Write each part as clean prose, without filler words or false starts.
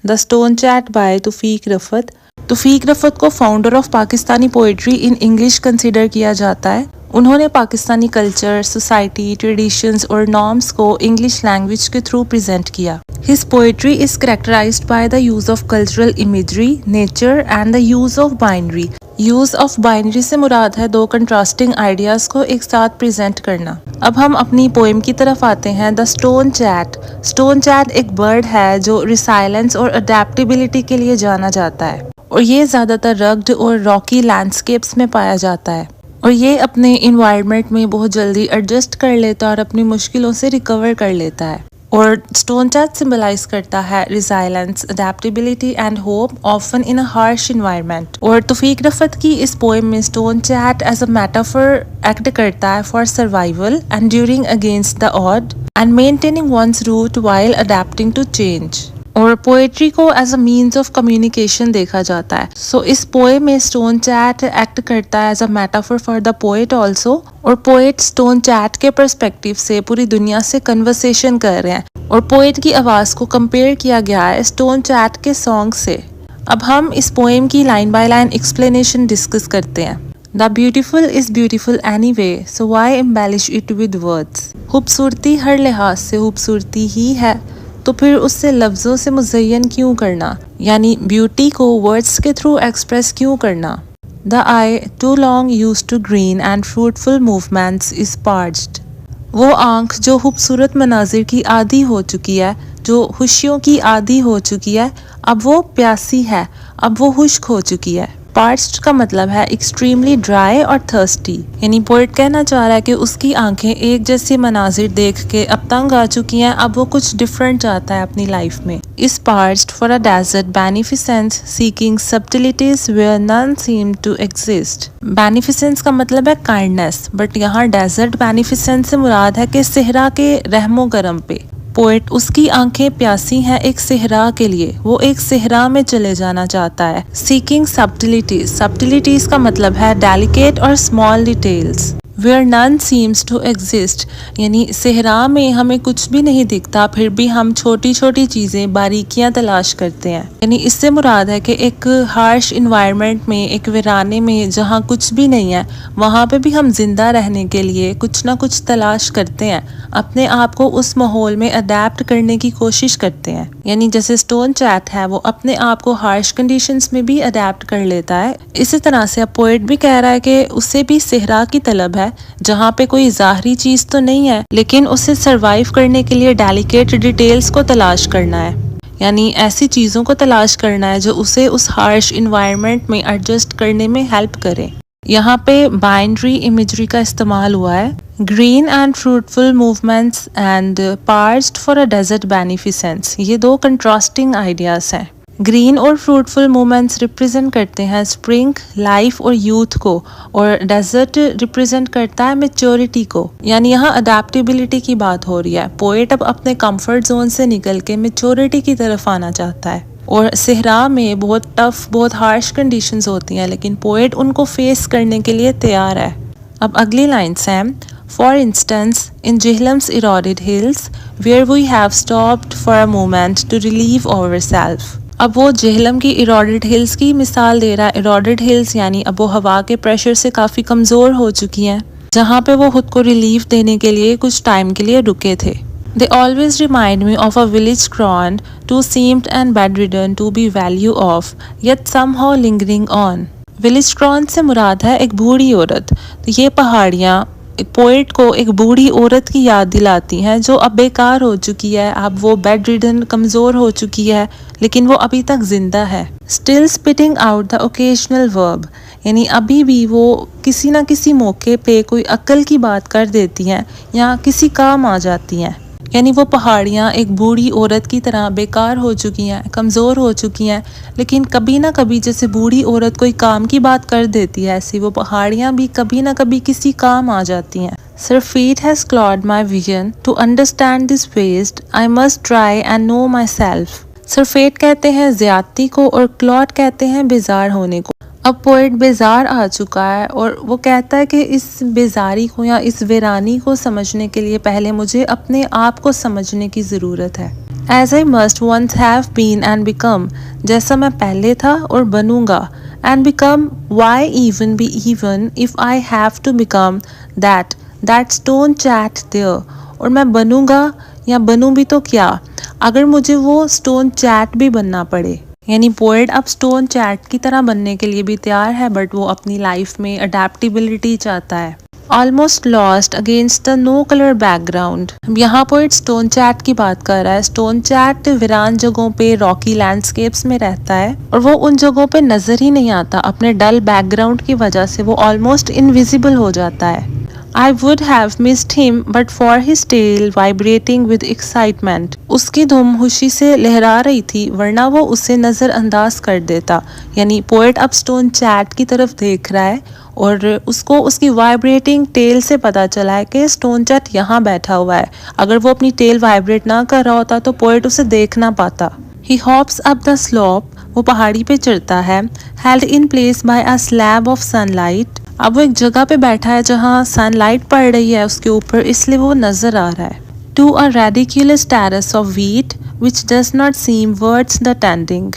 The stone chat bye तौफीक रफ़त। तौफीक रफ़त को founder of Pakistani poetry in English consider किया जाता है। उन्होंने पाकिस्तानी कल्चर, सोसाइटी, ट्रेडिशंस और नॉर्म्स को इंग्लिश लैंग्वेज के थ्रू प्रेजेंट किया। His poetry is characterized by the use of cultural imagery, nature and the use of binary. Use of binary से मुराद है दो कंट्रास्टिंग आइडियाज को एक साथ प्रेजेंट करना। अब हम अपनी पोएम की तरफ आते हैं। The stone chat. Stone chat एक बर्ड है जो रिसाइलेंस और अडेप्टेबिलिटी के लिए जाना जाता है और ये ज़्यादातर रग्ड और रॉकी लैंडस्केप्स में पाया जाता है और ये अपने इन्वायरमेंट में बहुत जल्दी एडजस्ट कर लेता है और अपनी मुश्किलों से रिकवर कर लेता है। और स्टोन चैट सिंबलाइज करता है resilience, adaptability and hope often in a harsh environment. और तौफीक रफ़त की इस पोएम में stonechat as a metaphor act करता है for survival, enduring against the odd and maintaining one's root while adapting to change. और poetry को as a means of communication देखा जाता है। सो इस पोएम में स्टोन चैट एक्ट करता है as a metaphor for the poet also, और पोएट स्टोन चैट के पर्सपेक्टिव से पूरी दुनिया से कन्वर्सेशन कर रहे हैं और पोएट की आवाज़ को कंपेयर किया गया है स्टोन चैट के सॉन्ग से। अब हम इस पोएम की line by line explanation discuss करते हैं। The beautiful is beautiful anyway, so why embellish it with words. खूबसूरती हर लिहाज से खूबसूरती ही है, तो फिर उससे लफ्ज़ों से मुज़य्यन क्यों करना, यानी ब्यूटी को वर्ड्स के थ्रू एक्सप्रेस क्यों करना। The eye too long used to green and fruitful movements is parched. वो आँख जो खूबसूरत मनाजिर की आदी हो चुकी है, जो खुशियों की आदी हो चुकी है, अब वो प्यासी है, अब वो खुश्क हो चुकी है। पार्च्ड का मतलब है एक्सट्रीमली ड्राई और थर्स्टी, यानी पोएट कहना चाह रहा है कि उसकी आंखें एक जैसे मनाजिर देख के अब तंग आ चुकी हैं, अब वो कुछ डिफरेंट चाहता है अपनी लाइफ में। इस parched for a desert beneficence seeking subtleties where none seem to exist. Beneficence का मतलब है काइंडनेस, बट यहाँ डेजर्ट बेनिफिसेंस से मुराद है कि सेहरा के रहमो करम पे। पोएट उसकी आंखें प्यासी हैं एक सेहरा के लिए, वो एक सेहरा में चले जाना चाहता है। सीकिंग सब्टिलिटीज। सब्टिलिटीज का मतलब है डेलिकेट और small details. Where none seems to exist, यानी सेहरा में हमें कुछ भी नहीं दिखता, फिर भी हम छोटी छोटी चीज़ें, बारीकियां तलाश करते हैं। यानी इससे मुराद है कि एक हार्श इन्वायरमेंट में, एक वीराने में जहाँ कुछ भी नहीं है, वहाँ पे भी हम जिंदा रहने के लिए कुछ ना कुछ तलाश करते हैं, अपने आप को उस माहौल में अडेप्ट करने की कोशिश करते हैं। यानी जैसे स्टोन चैट है, वो अपने आप को हार्श कंडीशंस में भी अडेप्ट कर लेता है। इसी तरह से अब पोएट भी कह रहा है कि उसे भी सेहरा की तलब है, जहाँ पे कोई ज़ाहरी चीज तो नहीं है, लेकिन उसे सरवाइव करने के लिए डेलिकेट डिटेल्स को तलाश करना है, यानी ऐसी चीज़ों को तलाश करना है जो उसे उस हार्श इन्वायरमेंट में एडजस्ट करने में हेल्प करे। यहाँ पे बाइनरी इमेजरी का इस्तेमाल हुआ है। Green and fruitful movements and parched for a desert beneficence, ये दो कंट्रास्टिंग आइडियाज हैं। ग्रीन और फ्रूटफुल मोमेंट्स रिप्रेजेंट करते हैं स्प्रिंग, लाइफ और यूथ को, और डेजर्ट रिप्रेजेंट करता है मैच्योरिटी को, यानी यहाँ अडेप्टेबिलिटी की बात हो रही है। पोएट अब अपने कंफर्ट जोन से निकल के मैच्योरिटी की तरफ आना चाहता है। और सेहरा में बहुत टफ, बहुत हार्श कंडीशंस होती हैं, लेकिन पोएट उनको फेस करने के लिए तैयार है। अब अगली लाइन्स हैं। For instance in Jhelum's eroded hills where we have stopped for a moment to relieve ourself. अब वो जेहलम की इरोडेड हिल्स की मिसाल दे रहा है। इरोडेड हिल्स यानी अब वो हवा के प्रेशर से काफ़ी कमज़ोर हो चुकी हैं, जहाँ पे वो खुद को रिलीफ देने के लिए कुछ टाइम के लिए रुके थे। They always remind me of a village crowned, too seamed and bedridden to be value of, yet somehow lingering on. Village crowned से मुराद है एक बूढ़ी औरत। तो ये पहाड़ियाँ पोएट को एक बूढ़ी औरत की याद दिलाती हैं जो अब बेकार हो चुकी है, अब वो बेड रिडन, कमज़ोर हो चुकी है, लेकिन वो अभी तक जिंदा है। Still spitting out the occasional verb, यानी अभी भी वो किसी ना किसी मौके पे कोई अक्ल की बात कर देती हैं या किसी काम आ जाती हैं। यानी वो पहाड़ियाँ एक बूढ़ी औरत की तरह बेकार हो चुकी हैं, कमज़ोर हो चुकी हैं, लेकिन कभी ना कभी जैसे बूढ़ी औरत कोई काम की बात कर देती है, ऐसी वो पहाड़ियाँ भी कभी ना कभी किसी काम आ जाती हैं। Sir fate has clawed my vision to understand this waste. I must try and know myself. Sir fate कहते हैं ज़्यादती को और क्लॉड कहते हैं बेजार होने को। अब पोएट बेजार आ चुका है और वो कहता है कि इस बेजारी को या इस वीरानी को समझने के लिए पहले मुझे अपने आप को समझने की ज़रूरत है। As I must once have been and become, जैसा मैं पहले था और बनूंगा, and become, why even be even if I have to become that stone chat there, और मैं बनूंगा या बनूं भी तो क्या अगर मुझे वो स्टोन चैट भी बनना पड़े। यानी पोएट अब स्टोन चैट की तरह बनने के लिए भी तैयार है, बट वो अपनी लाइफ में अडेप्टेबिलिटी चाहता है। Almost lost against the no colour background, यहाँ पोएट स्टोन चैट की बात कर रहा है। स्टोन चैट वीरान जगहों पे रॉकी लैंडस्केप्स में रहता है और वो उन जगहों पे नजर ही नहीं आता, अपने डल बैकग्राउंड की वजह से वो ऑलमोस्ट इनविजिबल हो जाता है। I would have missed him but for his tail vibrating with excitement. उसकी धुन खुशी से लहरा रही थी, वरना वो उसे नज़रअंदाज कर देता। यानी पोएट अब स्टोन चैट की तरफ देख रहा है और उसको उसकी वाइब्रेटिंग टेल से पता चला है कि स्टोन चैट यहाँ बैठा हुआ है। अगर वो अपनी टेल वाइब्रेट ना कर रहा होता तो पोएट उसे देख ना पाता। He hops up the slope, वो पहाड़ी पे चढ़ता है। Held in place by a slab of sunlight, अब वो एक जगह पे बैठा है जहाँ सनलाइट पड़ रही है उसके ऊपर, इसलिए वो नजर आ रहा है। To a ridiculous terrace of wheat which does not seem words the tending,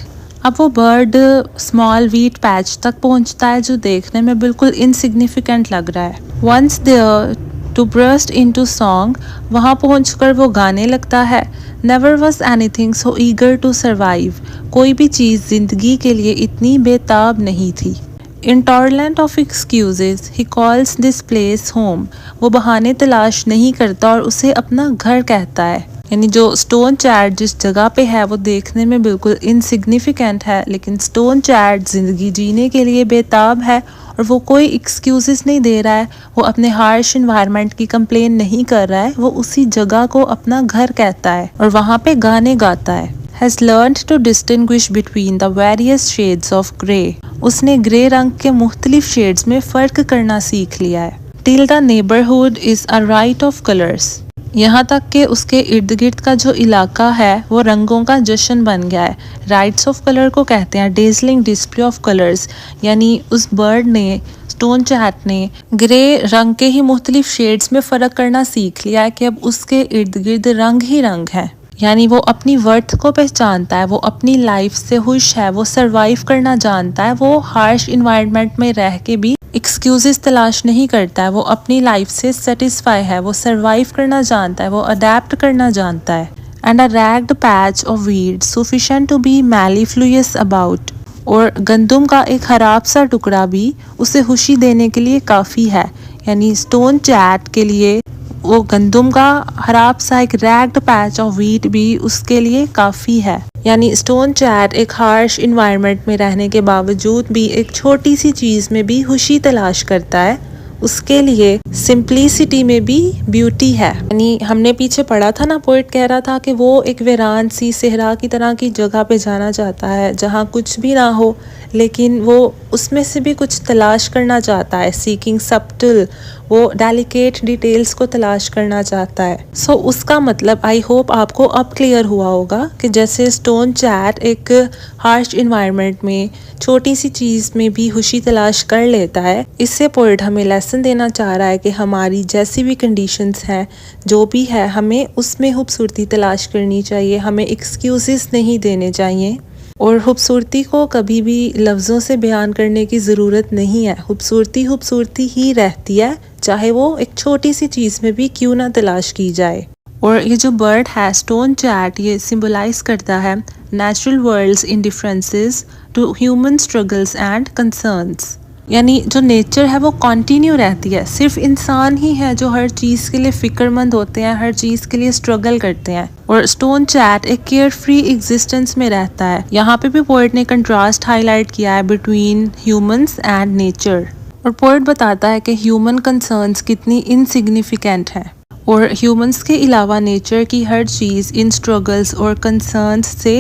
अब वो बर्ड स्मॉल व्हीट पैच तक पहुँचता है जो देखने में बिल्कुल इनसिग्निफिकेंट लग रहा है। Once there to burst into song, वहाँ पहुँचकर वो गाने लगता है। Never was anything so eager to survive, कोई भी चीज़ जिंदगी के लिए इतनी बेताब नहीं थी। Intolerant of excuses he calls this place home, वो बहाने तलाश नहीं करता और उसे अपना घर कहता है। यानी जो स्टोन चैट जिस जगह पे है वो देखने में बिल्कुल इनसिग्निफिकेंट है, लेकिन स्टोन चैट जिंदगी जीने के लिए बेताब है और वो कोई एक्सक्यूजेस नहीं दे रहा है, वो अपने हार्श इन्वायरमेंट की कंप्लेन नहीं कर रहा है, वो उसी जगह को अपना घर कहता है और वहाँ पे गाने गाता है। Has learned to distinguish between the various shades of grey, उसने ग्रे रंग के मुख्तलिफ शेड्स में फ़र्क करना सीख लिया है। Till the neighborhood is a riot of colors, यहाँ तक कि उसके इर्द गिर्द का जो इलाका है वो रंगों का जश्न बन गया है। राइट्स ऑफ कलर को कहते हैं डेजलिंग डिस्प्ले ऑफ कलर्स, यानी उस बर्ड ने स्टोन चैट ने ग्रे रंग के ही मुख्तलिफ शेड्स में फ़र्क करना सीख लिया है कि अब उसके इर्द गिर्द रंग ही रंग हैं। यानी वो अपनी वर्थ को पहचानता है, वो अपनी लाइफ से खुश है, वो सरवाइव करना जानता है, वो हार्श इन्वायरमेंट में रह के भी एक्सक्यूजेस तलाश नहीं करता है, वो अपनी लाइफ से सेटिस्फाई है, वो सरवाइव करना जानता है, वो अडेप्ट करना जानता है। And a ragged patch of weed sufficient to be mellifluous about, और गंदम का एक खराब सा टुकड़ा भी उसे खुशी देने के लिए काफ़ी है। यानी स्टोन चैट के लिए वो गंदम का खराब सा एक रैग्ड पैच ऑफ व्हीट भी उसके लिए काफ़ी है। यानी स्टोन चैट एक हार्श इन्वायरमेंट में रहने के बावजूद भी एक छोटी सी चीज़ में भी खुशी तलाश करता है, उसके लिए सिंप्लिसिटी में भी ब्यूटी है। यानी हमने पीछे पढ़ा था ना, पोइट कह रहा था कि वो एक वीरान सी सहरा की तरह की जगह पे जाना चाहता है जहाँ कुछ भी ना हो, लेकिन वो उसमें से भी कुछ तलाश करना चाहता है। सीकिंग सबटल, वो डेलिकेट डिटेल्स को तलाश करना चाहता है। सो उसका मतलब आई होप आपको अब क्लियर हुआ होगा कि जैसे स्टोन चैट एक हार्श इन्वायरमेंट में छोटी सी चीज़ में भी खुशी तलाश कर लेता है, इससे पोइट हमें लेसन देना चाह रहा है कि हमारी जैसी भी कंडीशंस हैं, जो भी है, हमें उसमें खूबसूरती तलाश करनी चाहिए, हमें एक्सक्यूज़ेस नहीं देने चाहिए और खूबसूरती को कभी भी लफ्ज़ों से बयान करने की ज़रूरत नहीं है। खूबसूरती खूबसूरती ही रहती है, चाहे वो एक छोटी सी चीज़ में भी क्यों ना तलाश की जाए। और ये जो बर्ड है स्टोन चैट, ये सिंबलाइज करता है natural world's indifferences to human struggles and concerns. यानी जो नेचर है वो कंटिन्यू रहती है, सिर्फ इंसान ही है जो हर चीज़ के लिए फ़िक्रमंद होते हैं, हर चीज़ के लिए स्ट्रगल करते हैं। और स्टोन चैट एक केयर फ्री एग्जिस्टेंस में रहता है। यहाँ पे भी पोइट ने कंट्रास्ट हाईलाइट किया है बिटवीन ह्यूमंस एंड नेचर। और पोइट बताता है कि ह्यूमन कंसर्न्स कितनी इनसिग्निफिकेंट हैं और ह्यूमंस के अलावा नेचर की हर चीज़ इन स्ट्रगल्स और कंसर्न्स से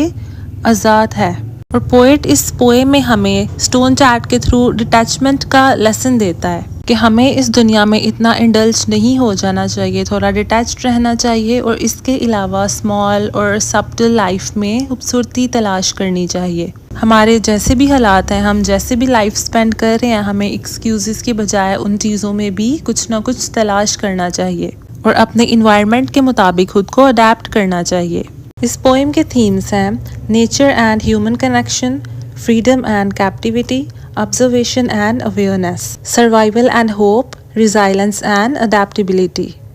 आज़ाद है। और पोएट इस पोएम में हमें स्टोन चैट के थ्रू डिटैचमेंट का लेसन देता है कि हमें इस दुनिया में इतना इंडल्ज नहीं हो जाना चाहिए, थोड़ा डिटैच्ड रहना चाहिए और इसके अलावा स्मॉल और सबटल लाइफ में खूबसूरती तलाश करनी चाहिए। हमारे जैसे भी हालात हैं, हम जैसे भी लाइफ स्पेंड कर रहे हैं, हमें एक्सक्यूज़ेस के बजाय उन चीज़ों में भी कुछ ना कुछ तलाश करना चाहिए और अपने इन्वायरमेंट के मुताबिक खुद को अडेप्ट करना चाहिए। इस पोएम के थीम्स हैं nature and human connection, freedom and captivity, observation and awareness, survival and hope, resilience and adaptability.